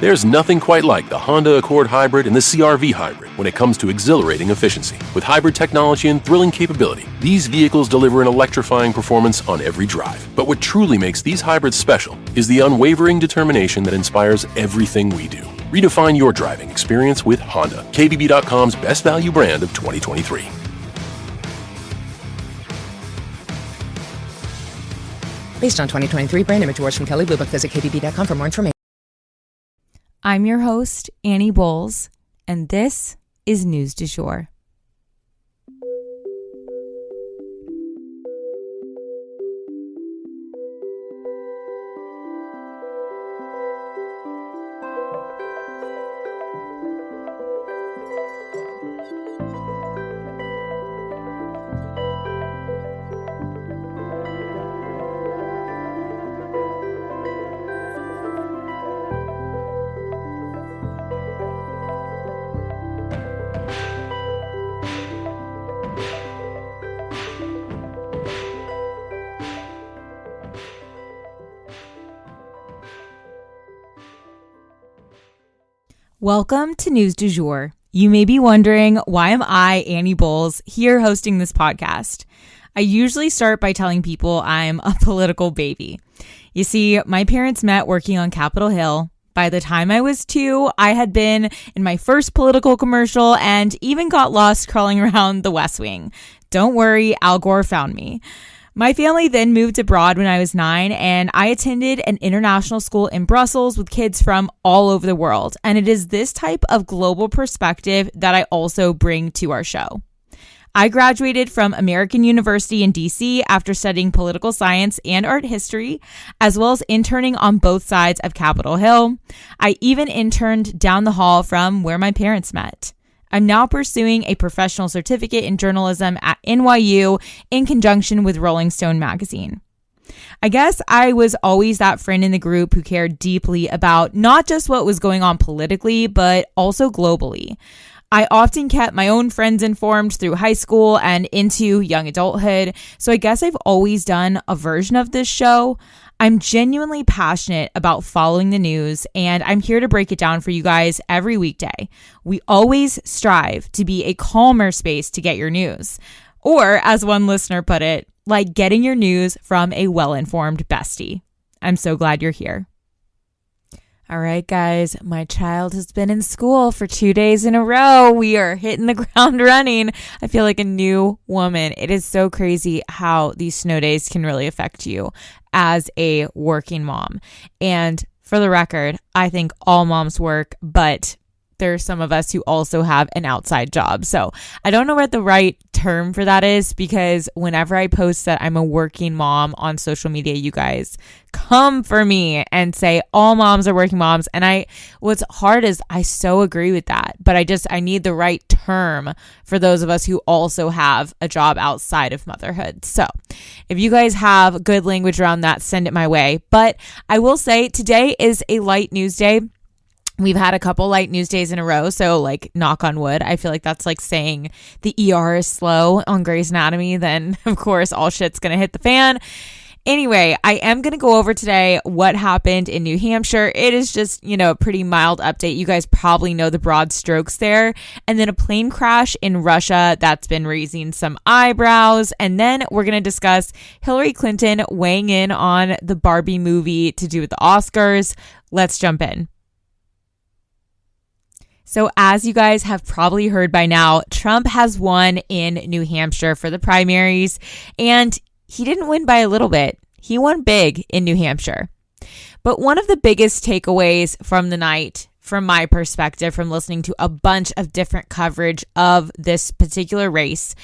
There's nothing quite like the Honda Accord Hybrid and the CR-V Hybrid when it comes to exhilarating efficiency. With hybrid technology and thrilling capability, these vehicles deliver an electrifying performance on every drive. But what truly makes these hybrids special is the unwavering determination that inspires everything we do. Redefine your driving experience with Honda, KBB.com's best value brand of 2023. Based on 2023 brand image awards from Kelly Blue Book, visit KBB.com for more information. I'm your host, Annie Bowles, and this is News du Jour. Welcome to News du Jour. You may be wondering, why am I, Annie Bowles, here hosting this podcast? I usually start by telling people I'm a political baby. You see, my parents met working on Capitol Hill. By the time I was 2, I had been in my first political commercial and even got lost crawling around the West Wing. Don't worry, Al Gore found me. My family then moved abroad when I was 9, and I attended an international school in Brussels with kids from all over the world. And it is this type of global perspective that I also bring to our show. I graduated from American University in DC after studying political science and art history, as well as interning on both sides of Capitol Hill. I even interned down the hall from where my parents met. I'm now pursuing a professional certificate in journalism at NYU in conjunction with Rolling Stone magazine. I guess I was always that friend in the group who cared deeply about not just what was going on politically, but also globally. I often kept my own friends informed through high school and into young adulthood, so I guess I've always done a version of this show. I'm genuinely passionate about following the news, and I'm here to break it down for you guys every weekday. We always strive to be a calmer space to get your news. Or, as one listener put it, like getting your news from a well-informed bestie. I'm so glad you're here. All right, guys, my child has been in school for 2 days in a row. We are hitting the ground running. I feel like a new woman. It is so crazy how these snow days can really affect you as a working mom. And for the record, I think all moms work, but there's some of us who also have an outside job. So I don't know what the right term for that is, because whenever I post that I'm a working mom on social media, you guys come for me and say all moms are working moms. And what's hard is I so agree with that, but I need the right term for those of us who also have a job outside of motherhood. So if you guys have good language around that, send it my way. But I will say today is a light news day. We've had a couple light news days in a row, so like knock on wood. I feel like that's like saying the ER is slow on Grey's Anatomy. Then of course all shit's gonna hit the fan. Anyway, I am going to go over today what happened in New Hampshire. It is just, a pretty mild update. You guys probably know the broad strokes there. And then a plane crash in Russia that's been raising some eyebrows. And then we're going to discuss Hillary Clinton weighing in on the Barbie movie to do with the Oscars. Let's jump in. So as you guys have probably heard by now, Trump has won in New Hampshire for the primaries, and he didn't win by a little bit. He won big in New Hampshire. But one of the biggest takeaways from the night, from my perspective, from listening to a bunch of different coverage of this particular race,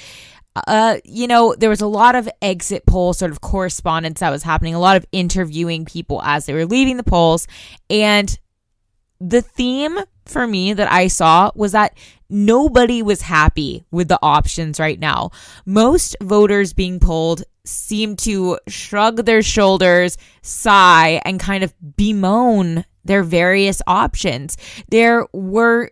there was a lot of exit poll sort of correspondence that was happening, a lot of interviewing people as they were leaving the polls. And the theme for me that I saw was that nobody was happy with the options right now. Most voters being polled seem to shrug their shoulders, sigh, and kind of bemoan their various options. There were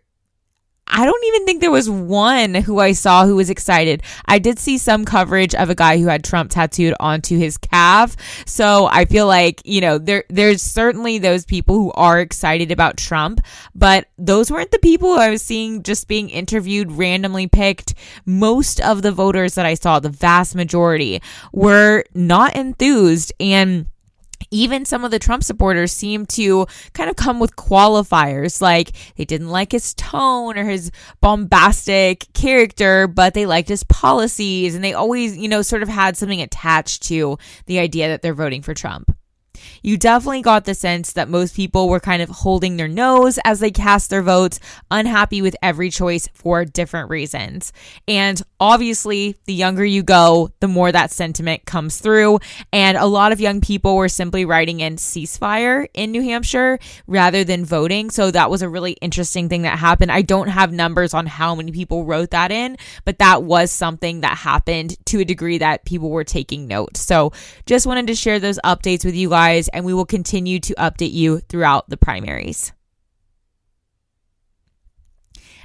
I don't even think there was one who I saw who was excited. I did see some coverage of a guy who had Trump tattooed onto his calf. So I feel like, there's certainly those people who are excited about Trump, but those weren't the people who I was seeing just being interviewed, randomly picked. Most of the voters that I saw, the vast majority, were not enthused, and even some of the Trump supporters seem to kind of come with qualifiers, like they didn't like his tone or his bombastic character, but they liked his policies, and they always, sort of had something attached to the idea that they're voting for Trump. You definitely got the sense that most people were kind of holding their nose as they cast their votes, unhappy with every choice for different reasons. And obviously, the younger you go, the more that sentiment comes through. And a lot of young people were simply writing in ceasefire in New Hampshire rather than voting. So that was a really interesting thing that happened. I don't have numbers on how many people wrote that in, but that was something that happened to a degree that people were taking note. So just wanted to share those updates with you guys, and we will continue to update you throughout the primaries.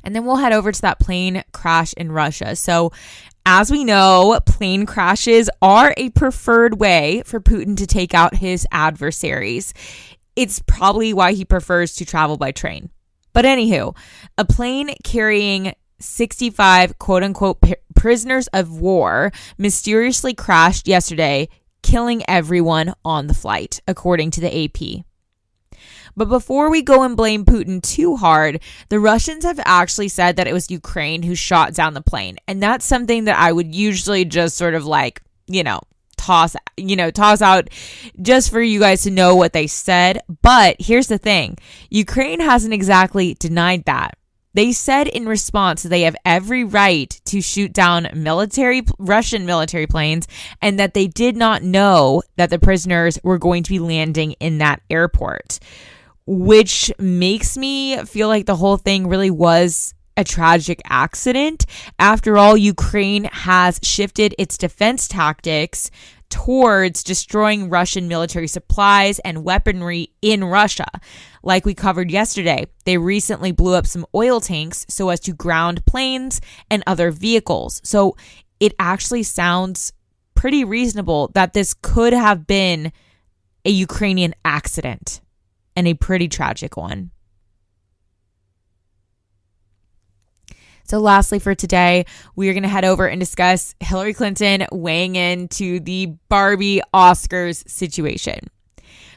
And then we'll head over to that plane crash in Russia. So as we know, plane crashes are a preferred way for Putin to take out his adversaries. It's probably why he prefers to travel by train. But anywho, a plane carrying 65 quote-unquote prisoners of war mysteriously crashed yesterday, killing everyone on the flight, according to the AP. But before we go and blame Putin too hard, the Russians have actually said that it was Ukraine who shot down the plane. And that's something that I would usually just sort of toss out just for you guys to know what they said. But here's the thing. Ukraine hasn't exactly denied that. They said in response they have every right to shoot down Russian military planes, and that they did not know that the prisoners were going to be landing in that airport, which makes me feel like the whole thing really was a tragic accident. After all, Ukraine has shifted its defense tactics towards destroying Russian military supplies and weaponry in Russia. Like we covered yesterday, they recently blew up some oil tanks so as to ground planes and other vehicles. So it actually sounds pretty reasonable that this could have been a Ukrainian accident, and a pretty tragic one. So lastly for today, we are going to head over and discuss Hillary Clinton weighing into the Barbie Oscars situation.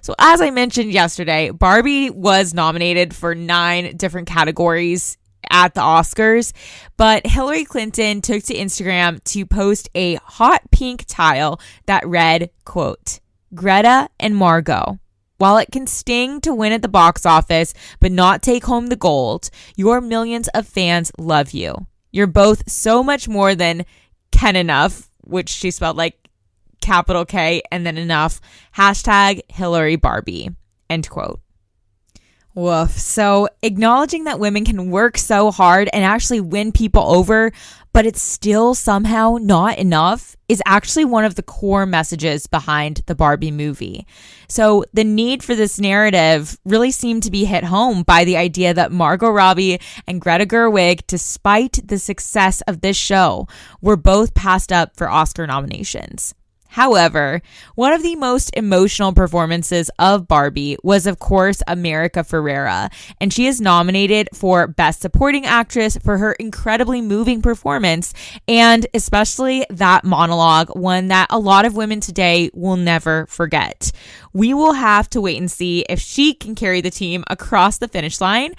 So as I mentioned yesterday, Barbie was nominated for 9 different categories at the Oscars, but Hillary Clinton took to Instagram to post a hot pink tile that read, quote, "Greta and Margot. While it can sting to win at the box office but not take home the gold, your millions of fans love you. You're both so much more than Ken enough," which she spelled like capital K and then enough, #Hillary Barbie, end quote. Woof. So acknowledging that women can work so hard and actually win people over, but it's still somehow not enough, is actually one of the core messages behind the Barbie movie. So the need for this narrative really seemed to be hit home by the idea that Margot Robbie and Greta Gerwig, despite the success of this show, were both passed up for Oscar nominations. However, one of the most emotional performances of Barbie was, of course, America Ferrera, and she is nominated for Best Supporting Actress for her incredibly moving performance, and especially that monologue, one that a lot of women today will never forget. We will have to wait and see if she can carry the team across the finish line,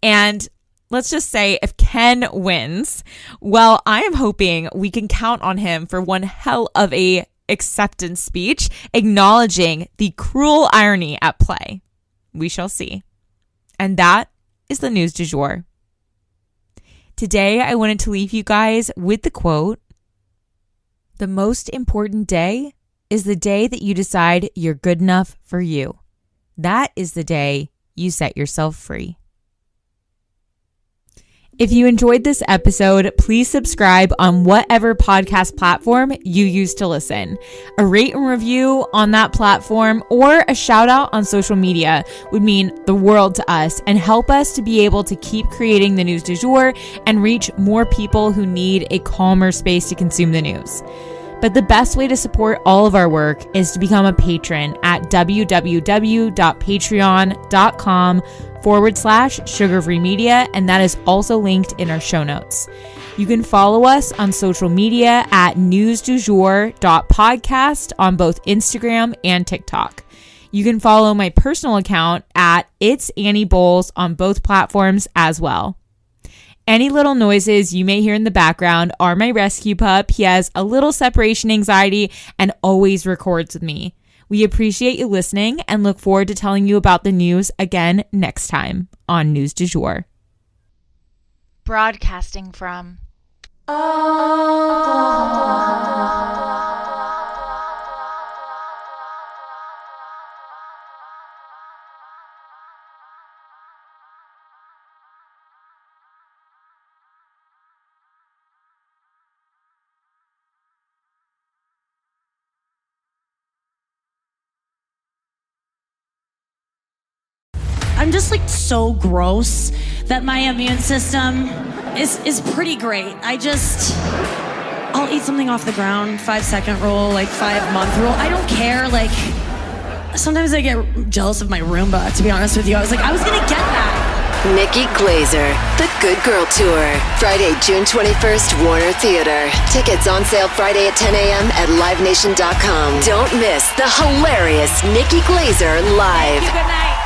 and let's just say if Ken wins, well, I am hoping we can count on him for one hell of a acceptance speech acknowledging the cruel irony at play. We shall see. And that is the news du jour. Today, I wanted to leave you guys with the quote, "The most important day is the day that you decide you're good enough for you. That is the day you set yourself free." If you enjoyed this episode, please subscribe on whatever podcast platform you use to listen. A rate and review on that platform or a shout out on social media would mean the world to us and help us to be able to keep creating the news du jour and reach more people who need a calmer space to consume the news. But the best way to support all of our work is to become a patron at www.patreon.com/Sugar-Free Media, and that is also linked in our show notes. You can follow us on social media at newsdujour.podcast on both Instagram and TikTok. You can follow my personal account at It's Annie Bowles on both platforms as well. Any little noises you may hear in the background are my rescue pup. He has a little separation anxiety and always records with me. We appreciate you listening and look forward to telling you about the news again next time on News du Jour. Broadcasting from I'm just like so gross that my immune system is pretty great. I'll eat something off the ground, 5-second rule, like 5-month rule. I don't care. Like, sometimes I get jealous of my Roomba, to be honest with you. I was like, I was gonna get that. Nikki Glazer, The Good Girl Tour. Friday, June 21st, Warner Theater. Tickets on sale Friday at 10 a.m. at livenation.com. Don't miss the hilarious Nikki Glazer live. Good night.